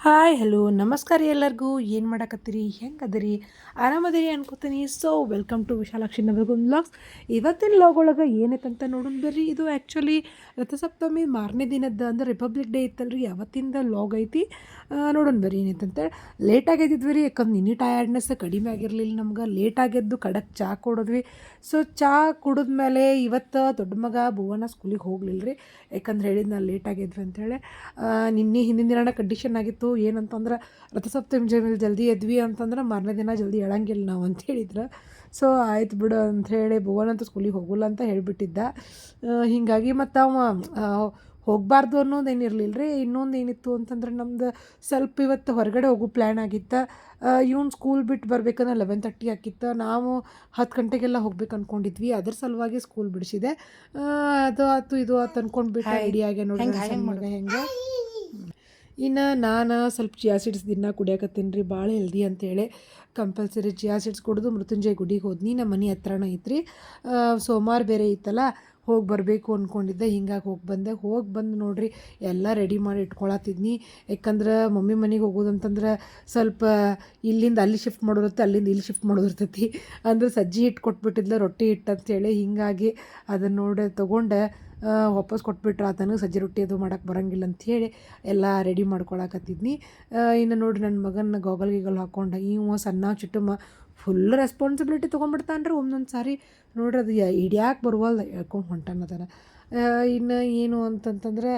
Hi hello ನಮಸ್ಕಾರ ಎಲ್ಲರಿಗೂ ಏನು ಮಾಡಕತ್ತೀರಿ ಹೆಂಗದಿರಿ ಆರಾಮದಿರಿ ಅನ್ಕೋತೀನಿ. So welcome to Vishalakshi Navalgund vlogs. ಇವತ್ತಿನ ಲಾಗ್ ಒಳಗೆ ಏನೈತಂತ ನೋಡೋಣ ಬರ್ರಿ. ಇದು ಆ್ಯಕ್ಚುಲಿ ರಥಸಪ್ತಮಿ ಮಾರನೇ ದಿನದ ಅಂದ್ರೆ ರಿಪಬ್ಲಿಕ್ ಡೇ ಇತ್ತಲ್ರಿ, ಅವತ್ತಿಂದ ಲಾಗ್ ಐತಿ. ನೋಡೋಣ ಬರ್ರಿ ಏನೈತಂತ. ಲೇಟಾಗಿ ಎದ್ದಿದ್ವಿ ರೀ, ಯಾಕಂದ್ರೆ ನಿನ್ನೆ ಟಯರ್ಡ್ನೆಸ್ ಕಡಿಮೆ ಆಗಿರಲಿಲ್ಲ ನಮ್ಗೆ. ಲೇಟಾಗೆದ್ದು ಕಡಕ್ ಚಹಾ ಕೊಡಿದ್ವಿ. ಸೊ ಚಹಾ ಕುಡಿದ್ಮೇಲೆ ಇವತ್ತು ದೊಡ್ಡ ಮಗ ಭುವನ ಸ್ಕೂಲಿಗೆ ಹೋಗ್ಲಿಲ್ಲ ರೀ, ಯಾಕಂದ್ರೆ ಹೇಳಿದ್ ನಾನು ಲೇಟಾಗಿದ್ವಿ ಅಂಥೇಳಿ. ನಿನ್ನೆ ಹಿಂದಿನ ದಿನನ ಕಂಡೀಷನ್ ಆಗಿತ್ತು ಏನಂತಂದ್ರೆ ರಥಸಪ್ತಮಿ ಜಲ್ದಿ ಎದ್ವಿ ಅಂತಂದ್ರೆ ಮಾರನೇ ದಿನ ಜಲ್ದಿ ಎಳಂಗಿಲ್ಲ ನಾವು ಅಂತ ಹೇಳಿದ್ರು. ಸೊ ಆಯ್ತು ಬಿಡು ಅಂಥೇಳಿ ಭುವನಂತೂ ಸ್ಕೂಲಿಗೆ ಹೋಗಲ್ಲ ಅಂತ ಹೇಳಿಬಿಟ್ಟಿದ್ದ. ಹೀಗಾಗಿ ಮತ್ತು ಅವ ಹೋಗಬಾರ್ದು ಅನ್ನೋದೇನು ಇರಲಿಲ್ಲ ರೀ. ಇನ್ನೊಂದು ಏನಿತ್ತು ಅಂತಂದ್ರೆ ನಮ್ದು ಸ್ವಲ್ಪ ಇವತ್ತು ಹೊರಗಡೆ ಹೋಗೋ ಪ್ಲ್ಯಾನ್ ಆಗಿತ್ತು. ಇವ್ನು ಸ್ಕೂಲ್ ಬಿಟ್ಟು ಬರ್ಬೇಕಂದ್ರೆ 11:30 ಆಗಿತ್ತು. ನಾವು 10 ಗಂಟೆಗೆಲ್ಲ ಹೋಗ್ಬೇಕು ಅಂದ್ಕೊಂಡಿದ್ವಿ, ಅದ್ರ ಸಲುವಾಗಿ ಸ್ಕೂಲ್ ಬಿಡಿಸಿದೆ. ಅದು ಆಯ್ತು ಇದು ಆಯ್ತು ಅಂದ್ಕೊಂಡ್ಬಿಟ್ಟು ರೆಡಿ ಆಗ್ಯ ನೋಡಿ ಮಗ ಹೆಂಗೆ. ಇನ್ನು ನಾನು ಸ್ವಲ್ಪ ಚಿಯಾ ಸೀಡ್ಸ್ ದಿನ ಕುಡಿಯಾಕತ್ತೀನಿ ರೀ, ಭಾಳ ಹೆಲ್ದಿ ಅಂತೇಳಿ ಕಂಪಲ್ಸರಿ ಚಿಯಾ ಸೀಡ್ಸ್ ಕುಡಿದು ಮೃತ್ಯುಂಜಯ ಗುಡಿಗೆ ಹೋದ್ನಿ. ನಮ್ಮ ಮನೆ ಹತ್ರನೇ ಐತ್ರಿ. ಸೋಮವಾರ ಬೇರೆ ಇತ್ತಲ್ಲ, ಹೋಗಿ ಬರಬೇಕು ಅಂದ್ಕೊಂಡಿದ್ದೆ. ಹಿಂಗಾಗಿ ಹೋಗಿ ಬಂದು ನೋಡಿರಿ ಎಲ್ಲ ರೆಡಿ ಮಾಡಿ ಇಟ್ಕೊಳತ್ತಿದ್ನಿ. ಯಾಕಂದ್ರೆ ಮಮ್ಮಿ ಮನೆಗೆ ಹೋಗೋದಂತಂದ್ರೆ ಸ್ವಲ್ಪ ಇಲ್ಲಿಂದ ಅಲ್ಲಿ ಶಿಫ್ಟ್ ಮಾಡೋದಿರುತ್ತೆ, ಅಲ್ಲಿಂದ ಇಲ್ಲಿ ಶಿಫ್ಟ್ ಮಾಡೋದಿರ್ತೈತಿ. ಅಂದ್ರೆ ಸಜ್ಜಿ ಹಿಟ್ಟು ಕೊಟ್ಬಿಟ್ಟಿದ್ಲ, ರೊಟ್ಟಿ ಹಿಟ್ಟು ಅಂತೇಳಿ. ಹೀಗಾಗಿ ಅದನ್ನು ನೋಡಿ ತೊಗೊಂಡೆ ವಾಪಸ್ ಕೊಟ್ಬಿಟ್ರೆ ಆತನಿಗೆ ಸಜ್ಜಿ ರೊಟ್ಟಿ ಅದು ಮಾಡೋಕ್ಕೆ ಬರೋಂಗಿಲ್ಲ ಅಂಥೇಳಿ ಎಲ್ಲ ರೆಡಿ ಮಾಡ್ಕೊಳಕತ್ತಿದ್ನಿ. ಇನ್ನು ನೋಡಿ ನನ್ನ ಮಗನ ಗಾಗಲ್ ಹಾಕ್ಕೊಂಡು ಇವ ಸಣ್ಣ ಚಿಟ್ಟಮ್ಮ ಫುಲ್ ರೆಸ್ಪಾನ್ಸಿಬಿಲಿಟಿ ತೊಗೊಂಡ್ಬಿಡ್ತಾನೆ ರೀ ಒಂದೊಂದು ಸಾರಿ. ನೋಡ್ರಿ ಅದು ಹಿಡ್ಯಾಕೆ ಬರುವಲ್ದು ಹೇಳ್ಕೊಂಡು ಹೊಂಟಾನದನ. ಇನ್ನು ಏನು ಅಂತಂತಂದ್ರೆ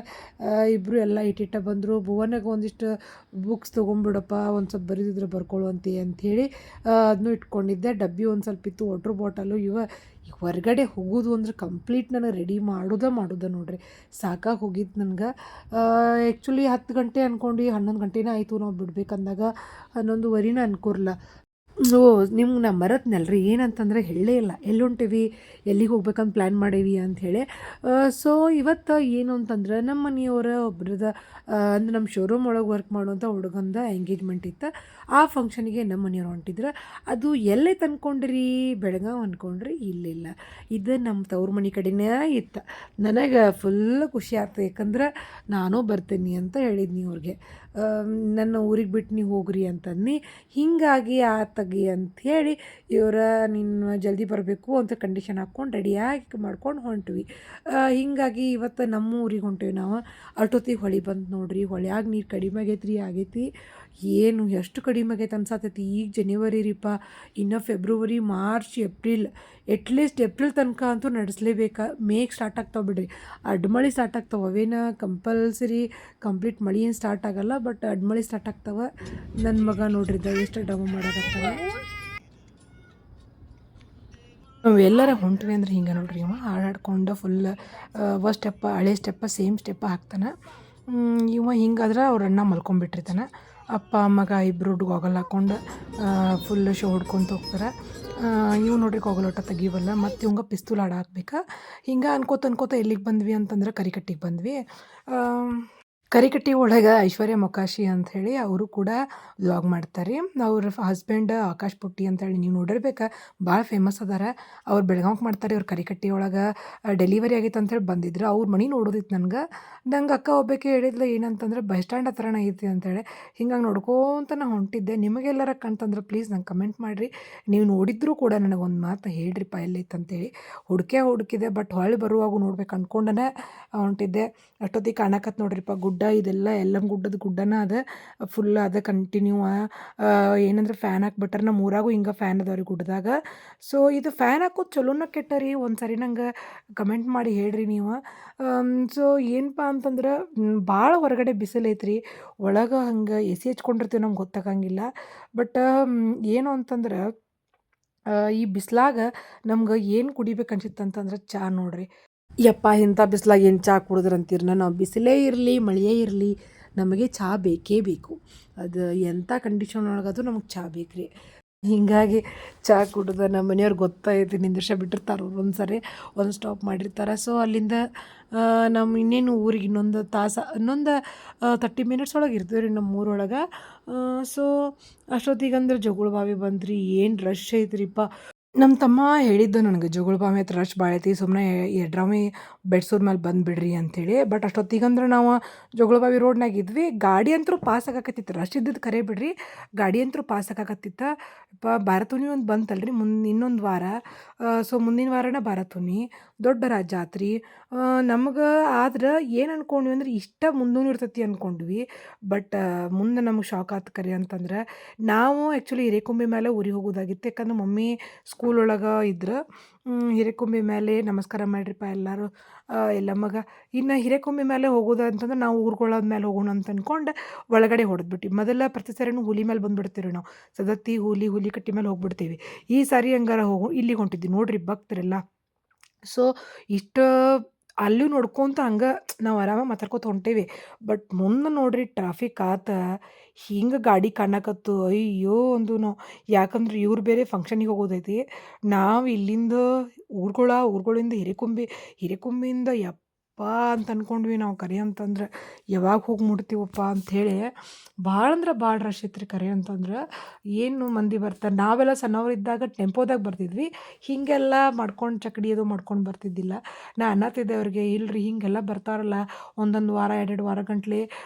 ಇಬ್ಬರು ಎಲ್ಲ ಇಟ್ಟಿಟ್ಟ ಬಂದರು. ಭುವನಿಗೆ ಒಂದಿಷ್ಟು ಬುಕ್ಸ್ ತೊಗೊಂಬಿಡಪ್ಪ, ಒಂದು ಸ್ವಲ್ಪ ಬರೀದಿದ್ರೆ ಬರ್ಕೊಳ್ಳುವಂತೆ ಅಂಥೇಳಿ ಅದನ್ನೂ ಇಟ್ಕೊಂಡಿದ್ದೆ. ಡಬ್ಬಿ ಒಂದು ಸ್ವಲ್ಪ ಇತ್ತು, ವಾಟ್ರ್ ಬಾಟಲು. ಹೊರಗಡೆ ಹೋಗೋದು ಅಂದ್ರೆ ಕಂಪ್ಲೀಟ್ ನನಗೆ ರೆಡಿ ಮಾಡೋದ ನೋಡ್ರಿ, ಸಾಕಾಗಿ ಹೋಗಿದ್ದು ನನಗೆ. ಆ್ಯಕ್ಚುಲಿ 10 ಗಂಟೆ ಅಂದ್ಕೊಂಡು 11 ಗಂಟೆನೇ ಆಯಿತು ನಾವು ಬಿಡ್ಬೇಕಂದಾಗ. 11:15 ಅನ್ಕೋರ್ಲ. ಸೊ ನಿಮ್ಗೆ ನಾ ಮರತ್ನಲ್ರಿ ಏನಂತಂದ್ರೆ ಹೇಳೇ ಇಲ್ಲ ಎಲ್ಲಿ ಹೊಂಟೇವಿ, ಎಲ್ಲಿಗೆ ಹೋಗ್ಬೇಕಂತ ಪ್ಲ್ಯಾನ್ ಮಾಡೇವಿ ಅಂಥೇಳಿ. ಸೊ ಇವತ್ತು ಏನು ಅಂತಂದ್ರೆ ನಮ್ಮ ಮನೆಯವರ ಒಬ್ರದ ಅಂದ್ರೆ ನಮ್ಮ ಶೋರೂಮ್ ಒಳಗೆ ವರ್ಕ್ ಮಾಡುವಂಥ ಹುಡುಗಂದ ಎಂಗೇಜ್ಮೆಂಟ್ ಇತ್ತು. ಆ ಫಂಕ್ಷನಿಗೆ ನಮ್ಮ ಮನೆಯವ್ರು ಹೊಂಟಿದ್ರು. ಅದು ಎಲ್ಲೇ ತಂದ್ಕೊಂಡ್ರಿ, ಬೆಳಗಾವ್ ಅಂದ್ಕೊಂಡ್ರಿ, ಇಲ್ಲಿಲ್ಲ, ಇದು ನಮ್ಮ ತವ್ರ ಮನೆ ಕಡೆನೇ ಇತ್ತು. ನನಗೆ ಫುಲ್ ಖುಷಿ ಆಗ್ತದೆ, ಯಾಕಂದ್ರೆ ನಾನು ಬರ್ತೀನಿ ಅಂತ ಹೇಳಿದ್ನಿ ಅವ್ರಿಗೆ. ನನ್ನ ಊರಿಗೆ ಬಿಟ್ಟು ನೀವು ಹೋಗ್ರಿ ಅಂತಂದು. ಹೀಗಾಗಿ ಆತಗಿ ಅಂಥೇಳಿ ಇವರ ನೀನು ಜಲ್ದಿ ಬರಬೇಕು ಅಂತ ಕಂಡೀಷನ್ ಹಾಕ್ಕೊಂಡು ರೆಡಿಯಾಗಿ ಮಾಡ್ಕೊಂಡು ಹೊಂಟ್ವಿ. ಹೀಗಾಗಿ ಇವತ್ತು ನಮ್ಮ ಊರಿಗೆ ಹೊಂಟೇವಿ ನಾವು. ಅಷ್ಟೊತ್ತಿಗೆ ಹೊಳೆ ಬಂತು ನೋಡ್ರಿ. ಹೊಳ್ಯಾಗ ನೀರು ಕಡಿಮೆ ಆಗೈತಿ. ಏನು ಎಷ್ಟು ಕಡಿಮೆ ಆಗೈತೆ ಅನ್ಸತೈತಿ. ಈಗ ಜನವರಿ ರೀಪ, ಇನ್ನು February, March, April, at least April ತನಕ ಅಂತೂ ನಡೆಸಲೇಬೇಕಾ. ಮೇಗೆ ಸ್ಟಾರ್ಟ್ ಆಗ್ತಾವೆ ಬಿಡ್ರಿ, ಅಡ್ಮಳಿ ಸ್ಟಾರ್ಟ್ ಆಗ್ತಾವೆ. ಅವೇನು ಕಂಪಲ್ಸರಿ ಕಂಪ್ಲೀಟ್ ಮಳೆ ಏನು ಸ್ಟಾರ್ಟ್ ಆಗಲ್ಲ, ಬಟ್ ಅಡ್ಮಳಿ ಸ್ಟಾರ್ಟ್ ಆಗ್ತಾವೆ. ನನ್ನ ಮಗ ನೋಡ್ರಿದ್ದ ಎಷ್ಟು ಡಮ ಮಾಡಕತ್ತಾವ. ನಾವು ಎಲ್ಲರ ಹೊಂಟ್ವಿ ಅಂದ್ರೆ ಹಿಂಗೆ ನೋಡ್ರಿ, ಇವ ಹಾಡಾಡ್ಕೊಂಡು ಫುಲ್ ಸ್ಟೆಪ್ಪ, ಹಳೆ ಸ್ಟೆಪ್ಪ, ಸೇಮ್ ಸ್ಟೆಪ್ಪ ಹಾಕ್ತಾನೆ. ಇವ ಹಿಂಗಾದ್ರೆ ಅವ್ರ ಅಣ್ಣ ಮಲ್ಕೊಂಡ್ಬಿಟ್ಟಿರ್ತಾನೆ. ಅಪ್ಪ ಮಗ ಇಬ್ಬರು ಗಾಗಲ್ ಹಾಕ್ಕೊಂಡು ಫುಲ್ ಶೋ ಹೊಡ್ಕೊತ ಹೋಗ್ತಾರೆ. ಇವು ನೋಡ್ರಿ ಗಾಗಲ್ ಒಟ್ಟ ತೆಗಿವಲ್ಲ, ಮತ್ತು ಇವಂಗೆ ಪಿಸ್ತೂಲ್ ಹಾಡು ಹಾಕ್ಬೇಕಾ. ಹಿಂಗೆ ಅನ್ಕೋತ ಎಲ್ಲಿಗೆ ಬಂದ್ವಿ ಅಂತಂದ್ರೆ ಕರಿಕಟ್ಟಿಗೆ ಬಂದ್ವಿ. ಕರಿಕಟ್ಟಿ ಒಳಗೆ ಐಶ್ವರ್ಯ ಮೊಕಾಶಿ ಅಂಥೇಳಿ ಅವರು ಕೂಡ ವ್ಲಾಗ್ ಮಾಡ್ತಾರೆ. ಅವ್ರ ಹಸ್ಬೆಂಡ್ ಆಕಾಶ್ ಪುಟ್ಟಿ ಅಂತೇಳಿ ನೀವು ನೋಡಿರ್ಬೇಕು, ಭಾಳ ಫೇಮಸ್ ಅದಾರ. ಅವ್ರು ಬೆಳಗಾವ್ಗೆ ಮಾಡ್ತಾರೆ. ಅವ್ರು ಕರಿಕಟ್ಟಿ ಒಳಗೆ ಡೆಲಿವರಿ ಆಗೈತೆ ಅಂಥೇಳಿ ಬಂದಿದ್ರು. ಅವ್ರ ಮನೆ ನೋಡೋದಿತ್ತು ನಂಗೆ ಅಕ್ಕ ಒಬ್ಬಾಕೆ ಹೇಳಿದ್ಲು ಏನಂತಂದ್ರೆ ಬಸ್ ಸ್ಟ್ಯಾಂಡ್ ಹತ್ರನೇ ಐತಿ ಅಂಥೇಳಿ. ಹಿಂಗಾಗಿ ನೋಡ್ಕೊಂತ ನಾ ಹೊಂಟಿದ್ದೆ. ನಿಮಗೆಲ್ಲರ ಕಂತಂದ್ರೆ ಪ್ಲೀಸ್ ನಂಗೆ ಕಮೆಂಟ್ ಮಾಡಿರಿ. ನೀವು ನೋಡಿದ್ರೂ ಕೂಡ ನನಗೊಂದು ಮಾತು ಹೇಳ್ರಿಪ್ಪ ಎಲ್ಲೈತೆ ಅಂತೇಳಿ. ಹುಡುಕಿದೆ, ಬಟ್ ಹೊಳ್ಳಿ ಬರುವಾಗ ನೋಡ್ಬೇಕು ಅಂದ್ಕೊಂಡೇ ಹೊಂಟಿದ್ದೆ. ಅಷ್ಟೊತ್ತಿಗೆ ಕಾಣಕತ್ತು ನೋಡ್ರಿಪ್ಪ ಗುಡ್ಡ. ಇದೆಲ್ಲ ಎಲ್ಲಮ್ಮ ಗುಡ್ಡನ ಅದ, ಫುಲ್ ಅದ ಕಂಟಿನ್ಯೂ. ಏನಂದ್ರೆ ಫ್ಯಾನ್ ಹಾಕ್ಬಿಟ್ರೆ ನಮ್ಮ ಊರಾಗೂ ಹಿಂಗೆ ಫ್ಯಾನ್ ಅದಾವ್ರಿ ಗುಡ್ಡದಾಗ. ಸೊ ಇದು ಫ್ಯಾನ್ ಹಾಕೋದು ಚಲೋನ ಕೆಟ್ಟರಿ, ಒಂದು ಸರಿ ನಂಗೆ ಕಮೆಂಟ್ ಮಾಡಿ ಹೇಳ್ರಿ ನೀವು. ಸೊ ಏನಪ್ಪ ಅಂತಂದ್ರೆ ಭಾಳ ಹೊರಗಡೆ ಬಿಸಿಲು ಐತ್ರಿ. ಒಳಗೆ ಹಂಗೆ ಎ ಸಿ ಹಚ್ಕೊಂಡಿರ್ತೀವಿ, ನಮ್ಗೆ ಗೊತ್ತಾಗಂಗಿಲ್ಲ. ಬಟ್ ಏನು ಅಂತಂದ್ರೆ ಈ ಬಿಸಿಲಾಗ ನಮ್ಗೆ ಏನು ಕುಡಿಬೇಕು ಅನ್ಸಿತ್ತು ಅಂತಂದ್ರೆ ಚಹಾ ನೋಡ್ರಿ. ಯಪ್ಪ ಇಂಥ ಬಿಸ್ಲಾಗ ಏನು ಚಹಾ ಕುಡಿದ್ರಂತೀರಿ. ನಾವು ಬಿಸಿಲೇ ಇರಲಿ ಮಳೆಯೇ ಇರಲಿ ನಮಗೆ ಚಹಾ ಬೇಕೇ ಬೇಕು. ಅದು ಎಂಥ ಕಂಡೀಷನ್ ಒಳಗಾದ್ರೂ ನಮಗೆ ಚಹಾ ಬೇಕು ರೀ. ಹೀಗಾಗಿ ಚಹಾ ಕುಡ್ದು ನಮ್ಮ ಮನೆಯವ್ರಿಗೆ ಗೊತ್ತೈತಿ, ನಿಂದಿರ್ಸ ಬಿಟ್ಟಿರ್ತಾರೆ ಅವ್ರು. ಒಂದು ಸ್ಟಾಪ್ ಮಾಡಿರ್ತಾರೆ. ಸೊ ಅಲ್ಲಿಂದ ನಮ್ಮ ಇನ್ನೇನು ಊರಿಗೆ ಇನ್ನೊಂದು 30 ಮಿನಿಟ್ಸ್ ಒಳಗೆ ಇರ್ತೀವಿ ರೀ ನಮ್ಮ ಊರೊಳಗೆ. ಸೊ ಅಷ್ಟೊತ್ತಿಗಂದ್ರೆ ಜಗಳ ಬಾವಿ ಬಂದ್ರಿ, ಏನು ರಶ್ ಐತ್ರಿಪ್ಪ. ನಮ್ಮ ತಮ್ಮ ಹೇಳಿದ್ದು ನನಗೆ ಜೋಗುಳಪಾಮಿ ಹತ್ರ ರಶ್ ಭಾಳ ಐತಿ ಸುಮ್ಮನೆ ಯಡ್ರಾಮಿ ಬೆಡ್ಸೂರ್ ಮೇಲೆ ಬಂದುಬಿಡ್ರಿ ಅಂಥೇಳಿ. ಬಟ್ ಅಷ್ಟೊತ್ತಿಗಂದ್ರೆ ನಾವು ಜೋಗುಳಬಾವಿ ರೋಡ್ನಾಗ ಇದ್ವಿ. ಗಾಡಿ ಅಂತೂ ಪಾಸ್ ಆಗಾಕತ್ತಿತ್ತು. ರಶ್ ಇದ್ದಿದ್ದು ಖರೆ ಬಿಡ್ರಿ, ಗಾಡಿ ಅಂತೂ ಪಾಸ್ ಆಗಾಕತ್ತಿತ್ತು. ಭಾರತುನಿ ಒಂದು ಬಂತಲ್ರಿ ಇನ್ನೊಂದು ವಾರ. ಸೊ ಮುಂದಿನ ವಾರನೇ ಭಾರತುನಿ, ದೊಡ್ಡ ಜಾತ್ರೆ. ನಮ್ಗೆ ಆದ್ರೆ ಏನು ಅನ್ಕೊಂಡ್ವಿ ಅಂದ್ರೆ ಇಷ್ಟ ಮುಂದೂನು ಇರ್ತೈತಿ ಅಂದ್ಕೊಂಡ್ವಿ. ಬಟ್ ಮುಂದೆ ನಮಗೆ ಶಾಕ್ ಆತು ಕರೆ ಅಂತಂದ್ರೆ, ನಾವು ಆ್ಯಕ್ಚುಲಿ ಹಿರೇಕೊಂಬಿ ಮೇಲೆ ಊರಿಗೆ ಹೋಗೋದಾಗಿತ್ತು. ಯಾಕಂದ್ರೆ ಮಮ್ಮಿ ಸ್ಕೂಲ್ ಒಳಗೆ ಇದ್ರು. ಹಿರೇಕೊಂಬಿ ಮೇಲೆ ನಮಸ್ಕಾರ ಮಾಡಿರಿಪ್ಪ ಎಲ್ಲರೂ ಎಲ್ಲಮ್ಮಗೆ. ಇನ್ನು ಹಿರೇಕೊಂಬಿ ಮೇಲೆ ಹೋಗೋದು ಅಂತಂದ್ರೆ ನಾವು ಊರುಗಳದ ಮೇಲೆ ಹೋಗೋಣ ಅಂತ ಅಂದ್ಕೊಂಡು ಒಳಗಡೆ ಹೊಡೆದ್ಬಿಟ್ಟು ಮೊದಲ ಪ್ರತಿ ಸಾರಿನೂ ಹುಲಿ ಮೇಲೆ ಬಂದುಬಿಡ್ತೀವಿ ನಾವು. ಸದತ್ತಿ ಹುಲಿ ಕಟ್ಟಿ ಮೇಲೆ ಹೋಗ್ಬಿಡ್ತೀವಿ. ಈ ಸಾರಿ ಹಂಗಾರ ಇಲ್ಲಿಗೆ ಹೊಂಟಿದ್ವಿ ನೋಡ್ರಿ ಭಕ್ತರೆಲ್ಲ. ಸೊ ಇಷ್ಟು ಅಲ್ಲೂ ನೋಡ್ಕೊತ ಹಂಗೆ ನಾವು ಆರಾಮಾಗಿ ಮಾತಾಡ್ಕೊತ ಹೊಂಟೇವಿ. ಬಟ್ ಮುಂದೆ ನೋಡ್ರಿ ಟ್ರಾಫಿಕ್ ಆತ ಹಿಂಗೆ ಗಾಡಿ ಕಾಣಕತ್ತು ಅಯ್ಯೋ ಅಂದು. ಯಾಕಂದ್ರೆ ಇವ್ರು ಬೇರೆ ಫಂಕ್ಷನಿಗೆ ಹೋಗೋದೈತಿ. ನಾವು ಇಲ್ಲಿಂದ ಊರುಗಳಿಂದ ಹಿರೇಕೊಂಬಿಯಿಂದ ಅಂತ ಅಂದ್ಕೊಂಡ್ವಿ ನಾವು. ಕರೆ ಅಂತಂದ್ರೆ ಯಾವಾಗ ಹೋಗಿ ಮುಟ್ತೀವಪ್ಪ ಅಂಥೇಳಿ ಭಾಳ ಅಂದ್ರೆ ಭಾಳ ರಶ್ ಇತ್ತು ರೀ. ಕರೆ ಅಂತಂದ್ರೆ ಏನು ಮಂದಿ ಬರ್ತಾರೆ. ನಾವೆಲ್ಲ ಸಣ್ಣವರಿದ್ದಾಗ ಟೆಂಪೋದಾಗ ಬರ್ತಿದ್ವಿ. ಹೀಗೆಲ್ಲ ಮಾಡ್ಕೊಂಡು ಚಕ್ಕಡಿ ಅದು ಮಾಡ್ಕೊಂಡು ಬರ್ತಿದ್ದಿಲ್ಲ. ನಾ ಅನ್ನತ್ತಿದ್ದೆ ಅವ್ರಿಗೆ, ಇಲ್ರಿ ಹಿಂಗೆಲ್ಲ ಬರ್ತಾರಲ್ಲ ಒಂದೊಂದು ವಾರ 2 ವಾರ ಗಂಟ್ಲೆ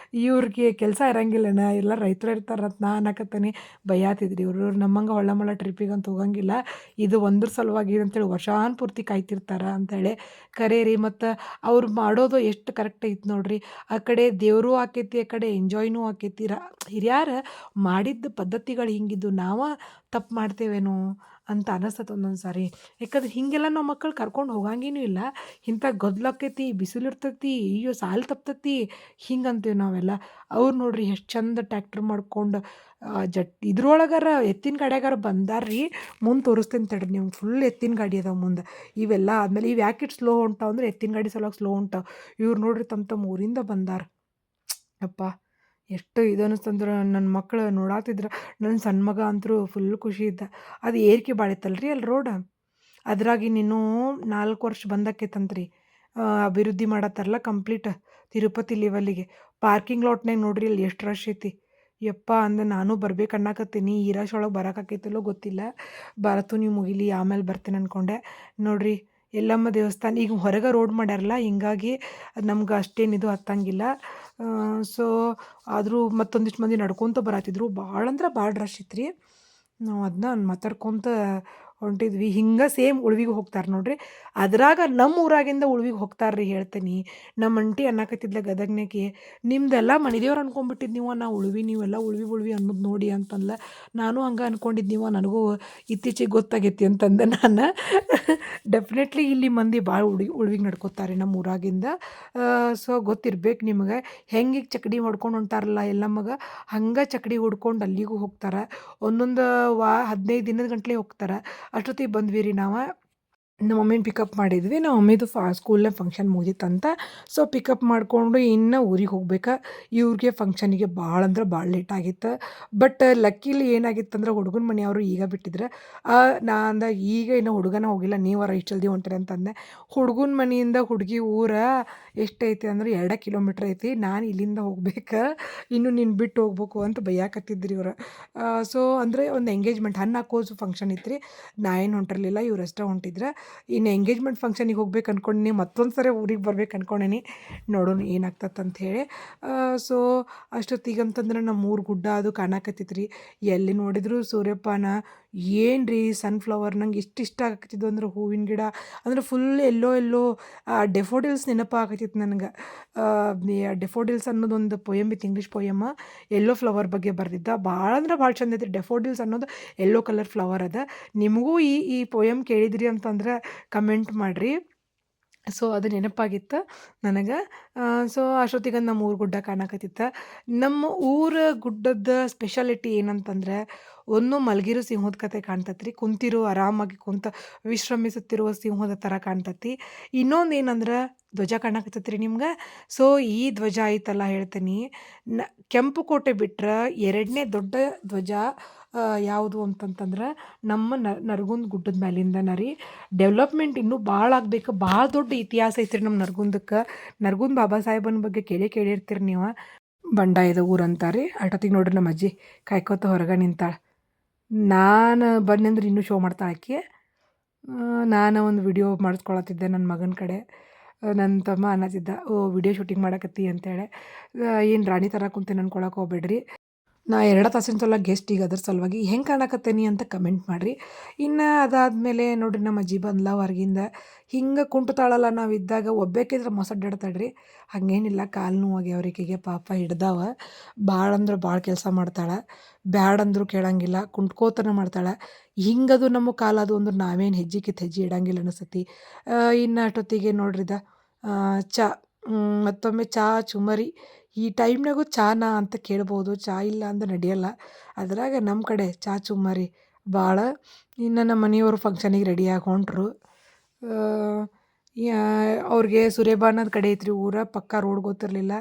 ಇವ್ರಿಗೆ ಕೆಲಸ ಇರಂಗಿಲ್ಲನ, ಎಲ್ಲ ರೈತರು ಇರ್ತಾರಂತ ನಾ ಅನ್ನಕತ್ತೇನೆ. ಬೈಯಾತಿದ್ರಿ ಇವರು. ನಮ್ಮಂಗೆ ಹೊಳ್ಳ ಟ್ರಿಪ್ಪಿಗಂತ ಹೋಗಂಗಿಲ್ಲ, ಇದು ಒಂದ್ರ ಸಲುವಾಗಿ ಅಂತೇಳಿ ವರ್ಷಾನುಪೂರ್ತಿ ಕಾಯ್ತಿರ್ತಾರೆ ಅಂತೇಳಿ. ಖರೆ ರೀ. ಮತ್ತು ಅವ್ರು ಮಾಡೋದು ಎಷ್ಟು ಕರೆಕ್ಟ್ ಐತೆ ನೋಡ್ರಿ. ಆ ಕಡೆ ದೇವರು ಆಕೈತಿ, ಆ ಕಡೆ ಎಂಜಾಯ್ನೂ ಆಕೈತಿ. ಹಿರಿಯರು ಮಾಡಿದ್ದ ಪದ್ಧತಿಗಳು ಹಿಂಗಿದ್ದು ನಾವು ತಪ್ಪು ಮಾಡ್ತೇವೇನೋ ಅಂತ ಅನಿಸ್ತದೆ ಒಂದೊಂದು ಸಾರಿ. ಯಾಕಂದ್ರೆ ಹೀಗೆಲ್ಲ ನಾವು ಮಕ್ಕಳು ಕರ್ಕೊಂಡು ಹೋಗಂಗೇನೂ ಇಲ್ಲ. ಇಂಥ ಗದ್ದಲಾಕೈತಿ, ಬಿಸಿಲು ಇರ್ತೈತಿ, ಅಯ್ಯೋ ಸಾಲು ತಪ್ತೈತಿ ಹಿಂಗೆ ಅಂತೀವಿ ನಾವೆಲ್ಲ. ಅವ್ರು ನೋಡ್ರಿ ಎಷ್ಟು ಚಂದ ಟ್ಯಾಕ್ಟ್ರ್ ಮಾಡ್ಕೊಂಡು ಇದ್ರೊಳಗಾರ ಎತ್ತಿನ ಗಾಡ್ಯಾಗಾರ ಬಂದಾರ್ರಿ. ಮುಂದೆ ತೋರಿಸ್ತೀನಿ ತಡ್ರಿ ನೀವು. ಫುಲ್ ಎತ್ತಿನ ಗಾಡಿ ಅದಾವೆ ಮುಂದೆ. ಇವೆಲ್ಲ ಆದಮೇಲೆ ಇವು ಯಾಕೆ ಇಟ್ಟು ಸ್ಲೋ ಹೊಂಟಾವ ಅಂದ್ರೆ ಎತ್ತಿನ ಗಾಡಿ ಸಲುವಾಗಿ ಸ್ಲೋ ಹೊಂಟಾವ. ಇವ್ರು ನೋಡ್ರಿ ತಮ್ಮ ಊರಿಂದ ಬಂದಾರ. ಅಪ್ಪ ಎಷ್ಟು ಇದು ಅನ್ನಿಸ್ತಂದ್ರೆ ನನ್ನ ಮಕ್ಳು ನೋಡಾತಿದ್ರು. ನನ್ನ ಸಣ್ಣ ಮಗ ಅಂತೂ ಫುಲ್ ಖುಷಿ ಇದ್ದ. ಅದು ಏರಿಕೆ ಭಾಳ ಇತ್ತಲ್ರಿ ಅಲ್ಲಿ ರೋಡ್. ಅದ್ರಾಗಿ ನೀನು 4 ವರ್ಷ ಬಂದಾಕೈತಂತ್ರಿ. ಅಭಿವೃದ್ಧಿ ಮಾಡತ್ತಾರಲ್ಲ ಕಂಪ್ಲೀಟ್ ತಿರುಪತಿ ಲೆವೆಲ್ಲಿಗೆ. ಪಾರ್ಕಿಂಗ್ ಲಾಟ್ನಾಗ ನೋಡ್ರಿ ಅಲ್ಲಿ ಎಷ್ಟು ರಶ್ ಐತಿ. ಯಪ್ಪ ಅಂದೆ ನಾನು ಬರ್ಬೇಕು ಅನ್ನಕತ್ತೀನಿ. ಈ ರಶ್ ಒಳಗೆ ಬರೋಕ್ಕಾಕೈತಿಲ್ಲೋ ಗೊತ್ತಿಲ್ಲ. ಭಾರತುನಿ ಮುಗಿಲಿ ಆಮೇಲೆ ಬರ್ತೇನೆ ಅಂದ್ಕೊಂಡೆ. ನೋಡ್ರಿ ಎಲ್ಲಮ್ಮ ದೇವಸ್ಥಾನ ಈಗ ಹೊರಗೆ ರೋಡ್ ಮಾಡ್ಯಾರಲ್ಲ, ಹಿಂಗಾಗಿ ನಮ್ಗೆ ಅಷ್ಟೇನು ಇದು ಹತ್ತಂಗಿಲ್ಲ. ಸೊ ಆದರೂ ಮತ್ತೊಂದಿಷ್ಟು ಮಂದಿ ನಡ್ಕೊತ ಬರತ್ತಿದ್ರು. ಭಾಳ ಅಂದ್ರೆ ಭಾಳ ರಶ್ ಇತ್ತು ರೀ. ನಾವು ಅದನ್ನ ಮಾತಾಡ್ಕೊತ ಹೊಂಟಿದ್ವಿ. ಹಿಂಗೆ ಸೇಮ್ ಉಳ್ವಿಗೆ ಹೋಗ್ತಾರೆ ನೋಡ್ರಿ. ಅದ್ರಾಗ ನಮ್ಮ ಊರಾಗಿಂದ ಉಳ್ವಿಗೆ ಹೋಗ್ತಾರೆ ರೀ ಹೇಳ್ತೀನಿ. ನಮ್ಮ ಅಂಟಿ ಅನ್ನಕತ್ತಿದ್ಲ ಗದಗ್ನಾಗೆ, ನಿಮ್ದೆಲ್ಲ ಮನೆ ದೇವ್ರು ಅನ್ಕೊಂಡ್ಬಿಟ್ಟಿದ್ದು ನೀವು, ನಾ ನೀವೆಲ್ಲ ಉಳ್ವಿ ಅನ್ನೋದು ನೋಡಿ ಅಂತಂದ್ಲ. ನಾನು ಹಂಗೆ ಅನ್ಕೊಂಡಿದ್ದು ನೀವು, ನನಗೂ ಇತ್ತೀಚೆಗೆ ಗೊತ್ತಾಗೈತಿ ಅಂತಂದೆ ನಾನು. ಡೆಫಿನೆಟ್ಲಿ ಇಲ್ಲಿ ಮಂದಿ ಭಾಳ ಉಳ್ವಿಗೆ ನಡ್ಕೋತಾರೆ ನಮ್ಮ ಊರಾಗಿಂದ. ಸೊ ಗೊತ್ತಿರ್ಬೇಕು ನಿಮಗೆ. ಹೆಂಗೆ ಈಗ ಚಕ್ಕಡಿ ಹೊಡ್ಕೊಂಡು ಹೊಂಟಾರಲ್ಲ ಎಲ್ಲಮ್ಮಗೆ, ಹಂಗೆ ಚಕ್ಕಡಿ ಹೊಡ್ಕೊಂಡು ಅಲ್ಲಿಗೂ ಹೋಗ್ತಾರೆ. ಒಂದೊಂದು 15 ದಿನದ ಗಂಟ್ಲೆ ಹೋಗ್ತಾರೆ. ಅಷ್ಟೊತ್ತಿಗೆ ಬಂದ್ವಿ ರೀ ನಾವು. ನಮ್ಮ ಮಮ್ಮಿನ ಪಿಕಪ್ ಮಾಡಿದ್ವಿ. ನಮ್ಮ ಮಮ್ಮಿದು ಸ್ಕೂಲ್ನಾಗ ಫಂಕ್ಷನ್ ಮುಗೀತಂತ. ಸೊ ಪಿಕಪ್ ಮಾಡಿಕೊಂಡು ಇನ್ನು ಊರಿಗೆ ಹೋಗ್ಬೇಕು. ಇವ್ರಿಗೆ ಫಂಕ್ಷನಿಗೆ ಭಾಳ ಅಂದ್ರೆ ಭಾಳ ಲೇಟ್ ಆಗಿತ್ತು. ಬಟ್ ಲಕ್ಕಿಲಿ ಏನಾಗಿತ್ತಂದ್ರೆ ಹುಡುಗನ ಮನೆಯವರು ಈಗ ಬಿಟ್ಟಿದ್ರು. ನಾ ಅಂದಾಗ ಈಗ ಇನ್ನೂ ಹುಡುಗನ ಹೋಗಿಲ್ಲ, ನೀವರ ಇಷ್ಟು ಜಲ್ದಿ ಹೊಂಟ್ರಿ ಅಂತಂದೆ. ಹುಡುಗನ ಮನೆಯಿಂದ ಹುಡುಗಿ ಊರ ಎಷ್ಟೈತಿ ಅಂದ್ರೆ 2 ಕಿಲೋಮೀಟ್ರ್ ಐತಿ. ನಾನು ಇಲ್ಲಿಂದ ಹೋಗ್ಬೇಕು, ಇನ್ನು ನೀನು ಬಿಟ್ಟು ಹೋಗ್ಬೇಕು ಅಂತ ಬೈಯಾಕತ್ತಿದ್ರಿ ಇವ್ರು. ಸೊ ಅಂದರೆ ಒಂದು ಎಂಗೇಜ್ಮೆಂಟ್ ಹಣ್ಣಾಕೋಸು ಫಂಕ್ಷನ್ ಇತ್ತು ರೀ. ನಾ ಏನು ಹೊಂಟಿರಲಿಲ್ಲ, ಇವ್ರಷ್ಟೇ ಹೊಂಟಿದ್ರು. ಇನ್ನು ಎಂಗೇಜ್ಮೆಂಟ್ ಫಂಕ್ಷನಿಗೆ ಹೋಗ್ಬೇಕು ಅಂದ್ಕೊಂಡೀನಿ. ಮತ್ತೊಂದು ಸರಿ ಊರಿಗೆ ಬರ್ಬೇಕು ಅಂದ್ಕೊಂಡೀನಿ. ನೋಡೋಣ ಏನಾಗ್ತದೆ ಅಂಥೇಳಿ. ಸೊ ಅಷ್ಟೊತ್ತಿಗಂತಂದ್ರೆ ನಮ್ಮ ಊರು ಗುಡ್ಡ ಅದು ಕಾಣಕತ್ತಿತ್ತು ರೀ. ಎಲ್ಲಿ ನೋಡಿದ್ರು ಸೂರ್ಯಪಾನ. ಏನು ರೀ ಸನ್ಫ್ಲವರ್ ನಂಗೆ ಇಷ್ಟ ಆಗಕತ್ತಿದ್ದು ಅಂದ್ರೆ ಹೂವಿನ ಗಿಡ ಅಂದ್ರೆ ಫುಲ್ ಎಲ್ಲೋ ಡೆಫೋಡಿಲ್ಸ್ ನೆನಪಾಗತ್ತಿತ್ತು ನನಗೆ. ಡೆಫೋಡಿಲ್ಸ್ ಅನ್ನೋದೊಂದು ಪೊಯಮ್ ಇತ್ತು, ಇಂಗ್ಲೀಷ್ ಪೊಯಮ್. ಎಲ್ಲೋ ಫ್ಲವರ್ ಬಗ್ಗೆ ಬರೆದಿದ್ದ. ಭಾಳ ಅಂದ್ರೆ ಭಾಳ ಚಂದ ಐತಿ. ಡೆಫೋಡಿಲ್ಸ್ ಅನ್ನೋದು ಎಲ್ಲೋ ಕಲರ್ ಫ್ಲವರ್ ಅದ. ನಿಮಗೂ ಈ ಪೊಯಮ್ ಕೇಳಿದ್ರಿ ಅಂತಂದ್ರೆ ಕಮೆಂಟ್ ಮಾಡಿರಿ. ಸೊ ಅದು ನೆನಪಾಗಿತ್ತು ನನಗೆ. ಸೊ ಅಷ್ಟೊತ್ತಿಗೆ ನಮ್ಮ ಊರು ಗುಡ್ಡ ಕಾಣಕತ್ತಿತ್ತು. ನಮ್ಮ ಊರ ಗುಡ್ಡದ ಸ್ಪೆಷಾಲಿಟಿ ಏನಂತಂದರೆ, ಒಂದು ಮಲಗಿರೋ ಸಿಂಹದ ಕತೆ ಕಾಣ್ತೈತೆ ರೀ. ಕುಂತಿರೋ ಆರಾಮಾಗಿ ವಿಶ್ರಮಿಸುತ್ತಿರುವ ಸಿಂಹದ ಥರ ಕಾಣ್ತೈತಿ. ಇನ್ನೊಂದು ಏನಂದ್ರೆ ಧ್ವಜ ಕಾಣಕತ್ತೈತೆ ರೀ ನಿಮ್ಗೆ. ಸೊ ಈ ಧ್ವಜ ಐತಲ್ಲ ಹೇಳ್ತೀನಿ, ಕೆಂಪು ಕೋಟೆ ಬಿಟ್ರೆ 2ನೇ ದೊಡ್ಡ ಧ್ವಜ ಯಾವುದು ಅಂತಂತಂದ್ರೆ ನಮ್ಮ ನರಗುಂದ ಗುಡ್ಡದ ಮೇಲಿಂದನ ರೀ. ಡೆವಲಪ್ಮೆಂಟ್ ಇನ್ನೂ ಭಾಳ ಆಗಬೇಕು. ಭಾಳ ದೊಡ್ಡ ಇತಿಹಾಸ ಐತ್ರಿ ನಮ್ಮ ನರಗುಂದಕ್ಕೆ. ನರಗುಂದ ಬಾಬಾ ಸಾಹೇಬನ ಬಗ್ಗೆ ಕೇಳಿರ್ತೀರಿ ನೀವು. ಬಂಡಾಯದ ಊರು ಅಂತಾರೆ. ಅಷ್ಟೊತ್ತಿಗೆ ನೋಡ್ರಿ ನಮ್ಮ ಅಜ್ಜಿ ಕಾಯ್ಕೋತ ಹೊರಗೆ ನಿಂತಾಳೆ. ನಾನು ಬನ್ನಿ ಅಂದ್ರೆ ಇನ್ನೂ ಶೋ ಮಾಡ್ತಾಳೆ ಆಕೆ. ನಾನು ಒಂದು ವಿಡಿಯೋ ಮಾಡಿಸ್ಕೊಳತ್ತಿದ್ದೆ ನನ್ನ ಮಗನ ಕಡೆ. ನನ್ನ ತಮ್ಮ ಅನ್ನತ್ತಿದ್ದ, "ಓ ವಿಡಿಯೋ ಶೂಟಿಂಗ್ ಮಾಡಕತ್ತಿ" ಅಂತೇಳಿ. ಏನು ರಾಣಿ ಥರ ಕುಂತೇನಿ ಅನ್ಕೊಳಕ್ಕೆ ಹೋಗ್ಬೇಡ್ರಿ. ನಾ 2 ತಾಸಿನ ಸಲ ಗೆಸ್ಟ್ ಈಗ ಅದ್ರ ಸಲುವಾಗಿ ಹೆಂಗೆ ಕಾಣಕತ್ತೇನಿ ಅಂತ ಕಮೆಂಟ್ ಮಾಡಿರಿ. ಇನ್ನು ಅದಾದಮೇಲೆ ನೋಡಿರಿ ನಮ್ಮ ಅಜ್ಜಿ ಬಂದ್ಲ ಹೊರಗಿಂದ. ಹಿಂಗೆ ಕುಂಟುತ್ತಾಳಲ್ಲ ನಾವು ಇದ್ದಾಗ ಒಬ್ಬೇಕಿದ್ರೆ ಮೊಸಡ್ಡಾಡ್ತಾಳ್ರಿ. ಹಾಗೇನಿಲ್ಲ, ಕಾಲು ನೋವಾಗ್ಯಾವ ಆಕೆಗೆ ಪಾಪ ಹಿಡ್ದಾವ. ಭಾಳ ಅಂದ್ರೆ ಭಾಳ ಕೆಲಸ ಮಾಡ್ತಾಳೆ. ಬ್ಯಾಡಂದ್ರೂ ಕೇಳಂಗಿಲ್ಲ, ಕುಂಟ್ಕೋತನ ಮಾಡ್ತಾಳೆ. ಹಿಂಗದು ನಮ್ಮ ಕಾಲದು ಅಂದ್ರೆ ನಾವೇನು ಹೆಜ್ಜೆ ಕಿತ್ತು ಹೆಜ್ಜೆ ಇಡಂಗಿಲ್ಲ ಅನಿಸ್ತತಿ. ಇನ್ನು ಅಷ್ಟೊತ್ತಿಗೆ ನೋಡ್ರಿದ ಚಾ, ಮತ್ತೊಮ್ಮೆ ಚಾ ಚುಮರಿ. ಈ ಟೈಮ್ನಾಗೂ ಚಾನಾ ಅಂತ ಕೇಳ್ಬೋದು. ಚಾ ಇಲ್ಲ ಅಂದ್ರೆ ನಡೆಯಲ್ಲ. ಅದ್ರಾಗ ನಮ್ಮ ಕಡೆ ಚಾ ಚುಮ್ಮರಿ ಭಾಳ. ಇನ್ನು ನಮ್ಮ ಮನೆಯವರು ಫಂಕ್ಷನಿಗೆ ರೆಡಿಯಾಗಿ ಹೊಂಟ್ರು. ಅವ್ರಿಗೆ ಸುರೇಬಾನದ ಕಡೆ ಐತ್ರಿ ಊರ, ಪಕ್ಕ ರೋಡ್ ಗೊತ್ತಿರಲಿಲ್ಲ.